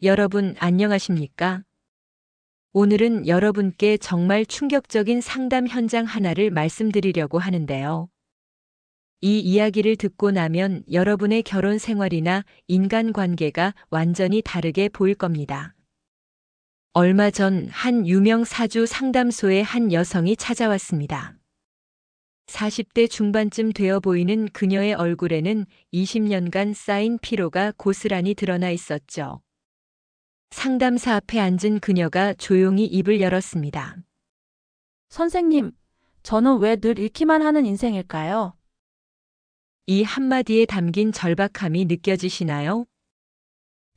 여러분 안녕하십니까? 오늘은 여러분께 정말 충격적인 상담 현장 하나를 말씀드리려고 하는데요. 이 이야기를 듣고 나면 여러분의 결혼 생활이나 인간관계가 완전히 다르게 보일 겁니다. 얼마 전 한 유명 사주 상담소에 한 여성이 찾아왔습니다. 40대 중반쯤 되어 보이는 그녀의 얼굴에는 20년간 쌓인 피로가 고스란히 드러나 있었죠. 상담사 앞에 앉은 그녀가 조용히 입을 열었습니다. 선생님, 저는 왜 늘 잃기만 하는 인생일까요? 이 한마디에 담긴 절박함이 느껴지시나요?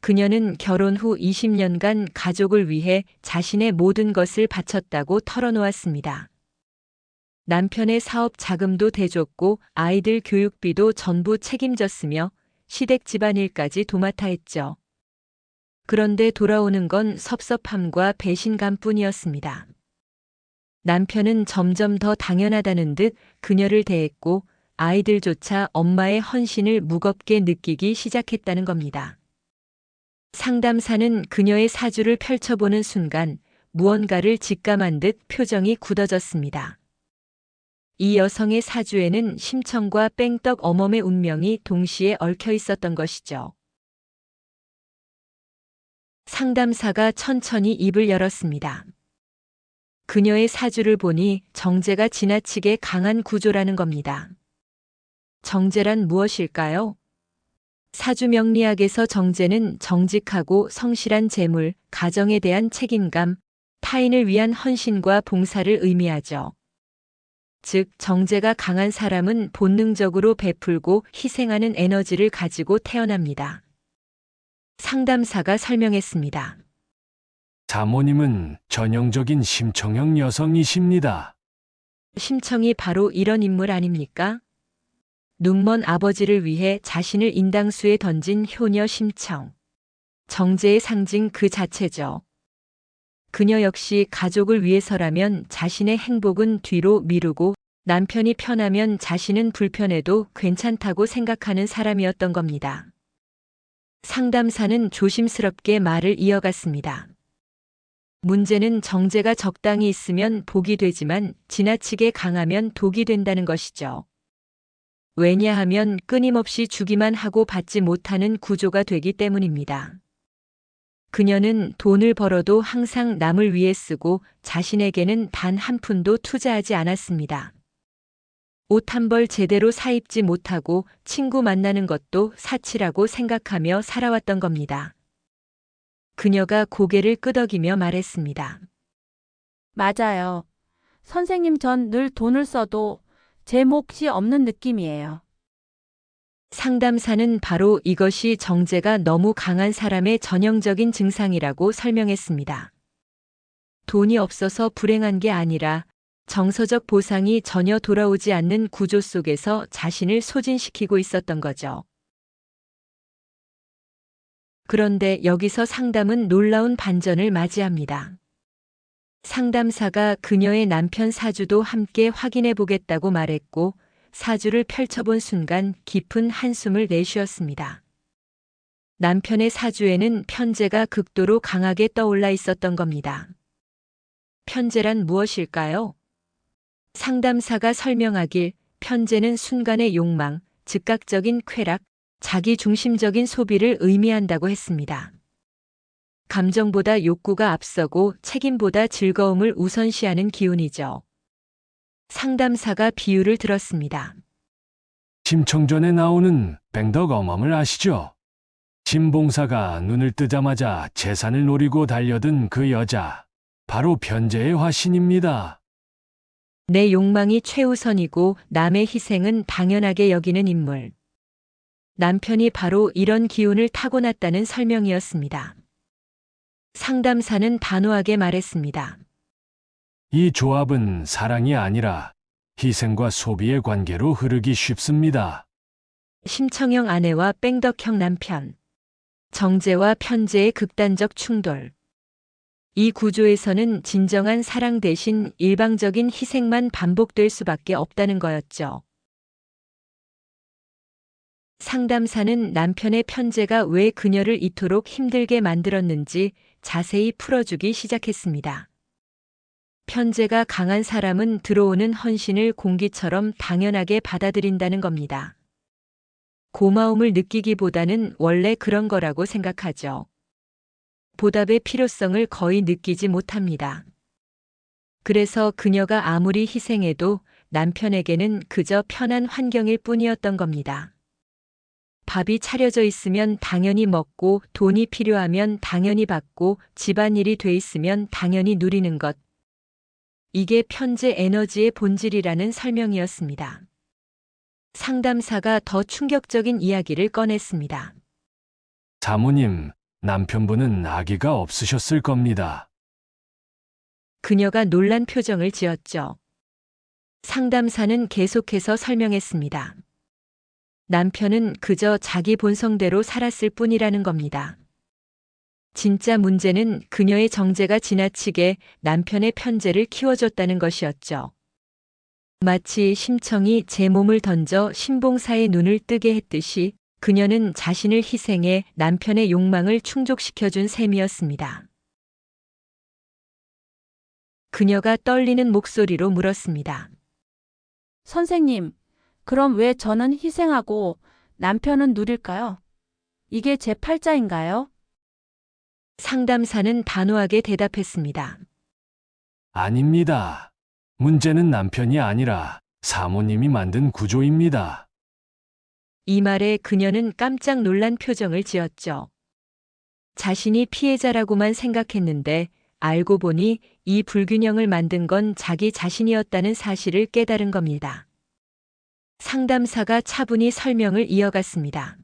그녀는 결혼 후 20년간 가족을 위해 자신의 모든 것을 바쳤다고 털어놓았습니다. 남편의 사업 자금도 대줬고 아이들 교육비도 전부 책임졌으며 시댁 집안일까지 도맡아 했죠. 그런데 돌아오는 건 섭섭함과 배신감뿐이었습니다. 남편은 점점 더 당연하다는 듯 그녀를 대했고 아이들조차 엄마의 헌신을 무겁게 느끼기 시작했다는 겁니다. 상담사는 그녀의 사주를 펼쳐보는 순간 무언가를 직감한 듯 표정이 굳어졌습니다. 이 여성의 사주에는 심청과 뺑떡 어멈의 운명이 동시에 얽혀 있었던 것이죠. 상담사가 천천히 입을 열었습니다. 그녀의 사주를 보니 정제가 지나치게 강한 구조라는 겁니다. 정제란 무엇일까요? 사주 명리학에서 정제는 정직하고 성실한 재물, 가정에 대한 책임감, 타인을 위한 헌신과 봉사를 의미하죠. 즉, 정제가 강한 사람은 본능적으로 베풀고 희생하는 에너지를 가지고 태어납니다. 상담사가 설명했습니다. 사모님은 전형적인 심청형 여성이십니다. 심청이 바로 이런 인물 아닙니까? 눈먼 아버지를 위해 자신을 인당수에 던진 효녀 심청. 정제의 상징 그 자체죠. 그녀 역시 가족을 위해서라면 자신의 행복은 뒤로 미루고 남편이 편하면 자신은 불편해도 괜찮다고 생각하는 사람이었던 겁니다. 상담사는 조심스럽게 말을 이어갔습니다. 문제는 정제가 적당히 있으면 복이 되지만 지나치게 강하면 독이 된다는 것이죠. 왜냐하면 끊임없이 주기만 하고 받지 못하는 구조가 되기 때문입니다. 그녀는 돈을 벌어도 항상 남을 위해 쓰고 자신에게는 단 한 푼도 투자하지 않았습니다. 옷 한 벌 제대로 사입지 못하고 친구 만나는 것도 사치라고 생각하며 살아왔던 겁니다. 그녀가 고개를 끄덕이며 말했습니다. 맞아요. 선생님, 전 늘 돈을 써도 제 몫이 없는 느낌이에요. 상담사는 바로 이것이 정제가 너무 강한 사람의 전형적인 증상이라고 설명했습니다. 돈이 없어서 불행한 게 아니라 정서적 보상이 전혀 돌아오지 않는 구조 속에서 자신을 소진시키고 있었던 거죠. 그런데 여기서 상담은 놀라운 반전을 맞이합니다. 상담사가 그녀의 남편 사주도 함께 확인해 보겠다고 말했고 사주를 펼쳐본 순간 깊은 한숨을 내쉬었습니다. 남편의 사주에는 편재가 극도로 강하게 떠올라 있었던 겁니다. 편재란 무엇일까요? 상담사가 설명하길 편재는 순간의 욕망, 즉각적인 쾌락, 자기중심적인 소비를 의미한다고 했습니다. 감정보다 욕구가 앞서고 책임보다 즐거움을 우선시하는 기운이죠. 상담사가 비유를 들었습니다. 심청전에 나오는 뱅덕 어멈을 아시죠? 신봉사가 눈을 뜨자마자 재산을 노리고 달려든 그 여자, 바로 편재의 화신입니다. 내 욕망이 최우선이고 남의 희생은 당연하게 여기는 인물. 남편이 바로 이런 기운을 타고났다는 설명이었습니다. 상담사는 단호하게 말했습니다. 이 조합은 사랑이 아니라 희생과 소비의 관계로 흐르기 쉽습니다. 심청형 아내와 뺑덕형 남편. 정제와 편제의 극단적 충돌. 이 구조에서는 진정한 사랑 대신 일방적인 희생만 반복될 수밖에 없다는 거였죠. 상담사는 남편의 편제가 왜 그녀를 이토록 힘들게 만들었는지 자세히 풀어주기 시작했습니다. 편제가 강한 사람은 들어오는 헌신을 공기처럼 당연하게 받아들인다는 겁니다. 고마움을 느끼기보다는 원래 그런 거라고 생각하죠. 보답의 필요성을 거의 느끼지 못합니다. 그래서 그녀가 아무리 희생해도 남편에게는 그저 편한 환경일 뿐이었던 겁니다. 밥이 차려져 있으면 당연히 먹고, 돈이 필요하면 당연히 받고, 집안일이 돼 있으면 당연히 누리는 것. 이게 편제 에너지의 본질이라는 설명이었습니다. 상담사가 더 충격적인 이야기를 꺼냈습니다. 사모님, 남편분은 아기가 없으셨을 겁니다. 그녀가 놀란 표정을 지었죠. 상담사는 계속해서 설명했습니다. 남편은 그저 자기 본성대로 살았을 뿐이라는 겁니다. 진짜 문제는 그녀의 정제가 지나치게 남편의 편제를 키워줬다는 것이었죠. 마치 심청이 제 몸을 던져 신봉사의 눈을 뜨게 했듯이 그녀는 자신을 희생해 남편의 욕망을 충족시켜준 셈이었습니다. 그녀가 떨리는 목소리로 물었습니다. 선생님, 그럼 왜 저는 희생하고 남편은 누릴까요? 이게 제 팔자인가요? 상담사는 단호하게 대답했습니다. 아닙니다. 문제는 남편이 아니라 사모님이 만든 구조입니다. 이 말에 그녀는 깜짝 놀란 표정을 지었죠. 자신이 피해자라고만 생각했는데 알고 보니 이 불균형을 만든 건 자기 자신이었다는 사실을 깨달은 겁니다. 상담사가 차분히 설명을 이어갔습니다.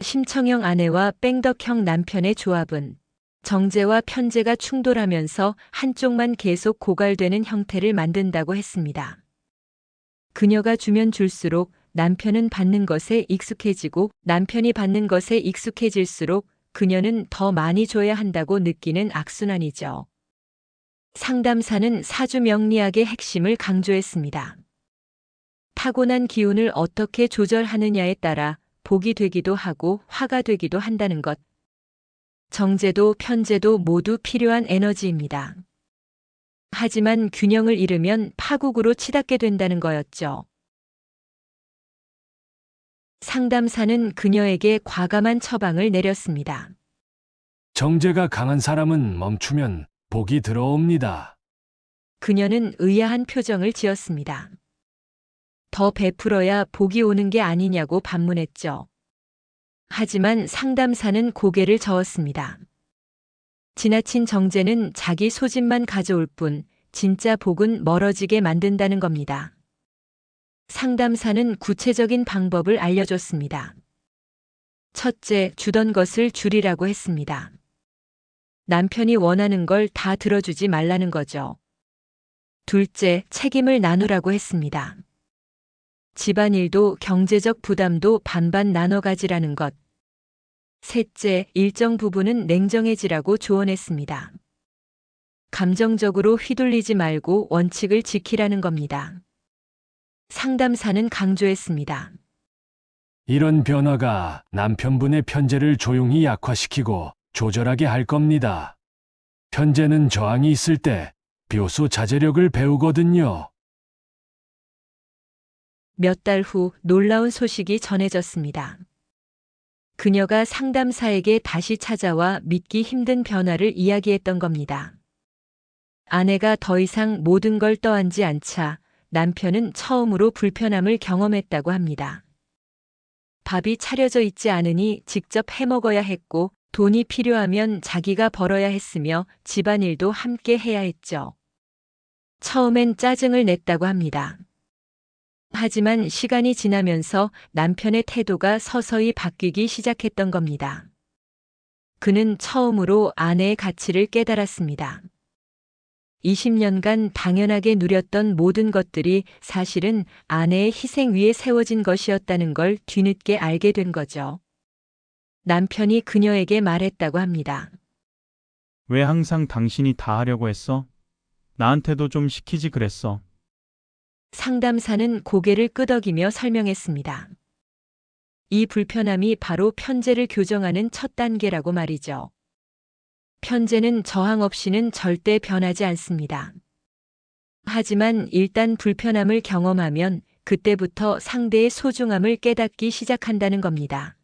심청형 아내와 뺑덕형 남편의 조합은 정제와 편제가 충돌하면서 한쪽만 계속 고갈되는 형태를 만든다고 했습니다. 그녀가 주면 줄수록 남편은 받는 것에 익숙해지고 남편이 받는 것에 익숙해질수록 그녀는 더 많이 줘야 한다고 느끼는 악순환이죠. 상담사는 사주 명리학의 핵심을 강조했습니다. 타고난 기운을 어떻게 조절하느냐에 따라 복이 되기도 하고 화가 되기도 한다는 것. 정제도 편제도 모두 필요한 에너지입니다. 하지만 균형을 잃으면 파국으로 치닫게 된다는 거였죠. 상담사는 그녀에게 과감한 처방을 내렸습니다. 정제가 강한 사람은 멈추면 복이 들어옵니다. 그녀는 의아한 표정을 지었습니다. 더 베풀어야 복이 오는 게 아니냐고 반문했죠. 하지만 상담사는 고개를 저었습니다. 지나친 정제는 자기 소진만 가져올 뿐 진짜 복은 멀어지게 만든다는 겁니다. 상담사는 구체적인 방법을 알려줬습니다. 첫째, 주던 것을 줄이라고 했습니다. 남편이 원하는 걸 다 들어주지 말라는 거죠. 둘째, 책임을 나누라고 했습니다. 집안일도 경제적 부담도 반반 나눠 가지라는 것. 셋째, 일정 부분은 냉정해지라고 조언했습니다. 감정적으로 휘둘리지 말고 원칙을 지키라는 겁니다. 상담사는 강조했습니다. 이런 변화가 남편분의 편제를 조용히 약화시키고 조절하게 할 겁니다. 편제는 저항이 있을 때 비로소 자제력을 배우거든요. 몇 달 후 놀라운 소식이 전해졌습니다. 그녀가 상담사에게 다시 찾아와 믿기 힘든 변화를 이야기했던 겁니다. 아내가 더 이상 모든 걸 떠안지 않자 남편은 처음으로 불편함을 경험했다고 합니다. 밥이 차려져 있지 않으니 직접 해 먹어야 했고 돈이 필요하면 자기가 벌어야 했으며 집안일도 함께 해야 했죠. 처음엔 짜증을 냈다고 합니다. 하지만 시간이 지나면서 남편의 태도가 서서히 바뀌기 시작했던 겁니다. 그는 처음으로 아내의 가치를 깨달았습니다. 20년간 당연하게 누렸던 모든 것들이 사실은 아내의 희생 위에 세워진 것이었다는 걸 뒤늦게 알게 된 거죠. 남편이 그녀에게 말했다고 합니다. 왜 항상 당신이 다 하려고 했어? 나한테도 좀 시키지 그랬어. 상담사는 고개를 끄덕이며 설명했습니다. 이 불편함이 바로 편제를 교정하는 첫 단계라고 말이죠. 편제는 저항 없이는 절대 변하지 않습니다. 하지만 일단 불편함을 경험하면 그때부터 상대의 소중함을 깨닫기 시작한다는 겁니다.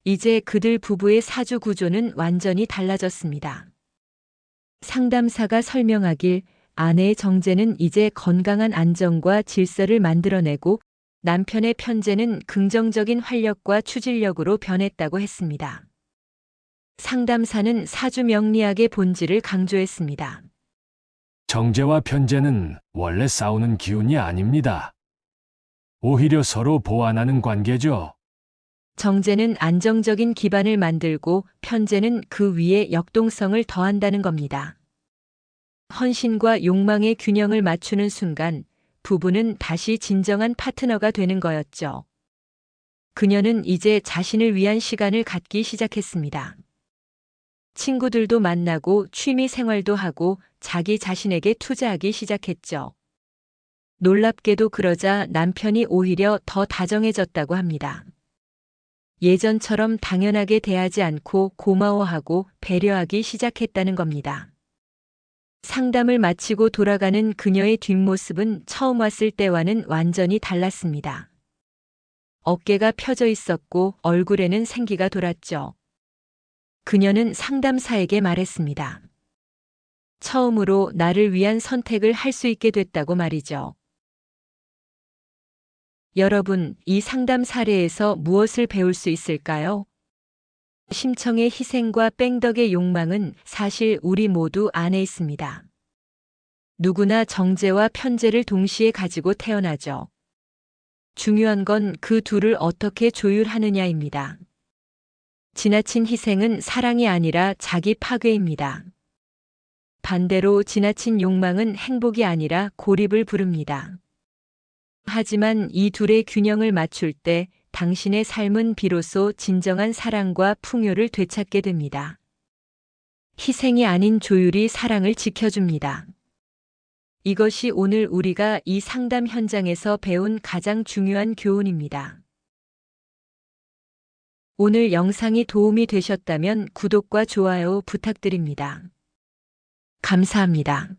이제 그들 부부의 사주 구조는 완전히 달라졌습니다. 상담사가 설명하길 아내의 정제는 이제 건강한 안정과 질서를 만들어내고 남편의 편제는 긍정적인 활력과 추진력으로 변했다고 했습니다. 상담사는 사주 명리학의 본질을 강조했습니다. 정제와 편제는 원래 싸우는 기운이 아닙니다. 오히려 서로 보완하는 관계죠. 정제는 안정적인 기반을 만들고 편제는 그 위에 역동성을 더한다는 겁니다. 헌신과 욕망의 균형을 맞추는 순간 부부는 다시 진정한 파트너가 되는 거였죠. 그녀는 이제 자신을 위한 시간을 갖기 시작했습니다. 친구들도 만나고 취미 생활도 하고 자기 자신에게 투자하기 시작했죠. 놀랍게도 그러자 남편이 오히려 더 다정해졌다고 합니다. 예전처럼 당연하게 대하지 않고 고마워하고 배려하기 시작했다는 겁니다. 상담을 마치고 돌아가는 그녀의 뒷모습은 처음 왔을 때와는 완전히 달랐습니다. 어깨가 펴져 있었고 얼굴에는 생기가 돌았죠. 그녀는 상담사에게 말했습니다. 처음으로 나를 위한 선택을 할 수 있게 됐다고 말이죠. 여러분, 이 상담 사례에서 무엇을 배울 수 있을까요? 심청의 희생과 뺑덕의 욕망은 사실 우리 모두 안에 있습니다. 누구나 정제와 편제를 동시에 가지고 태어나죠. 중요한 건 그 둘을 어떻게 조율하느냐입니다. 지나친 희생은 사랑이 아니라 자기 파괴입니다. 반대로 지나친 욕망은 행복이 아니라 고립을 부릅니다. 하지만 이 둘의 균형을 맞출 때 당신의 삶은 비로소 진정한 사랑과 풍요를 되찾게 됩니다. 희생이 아닌 조율이 사랑을 지켜줍니다. 이것이 오늘 우리가 이 상담 현장에서 배운 가장 중요한 교훈입니다. 오늘 영상이 도움이 되셨다면 구독과 좋아요 부탁드립니다. 감사합니다.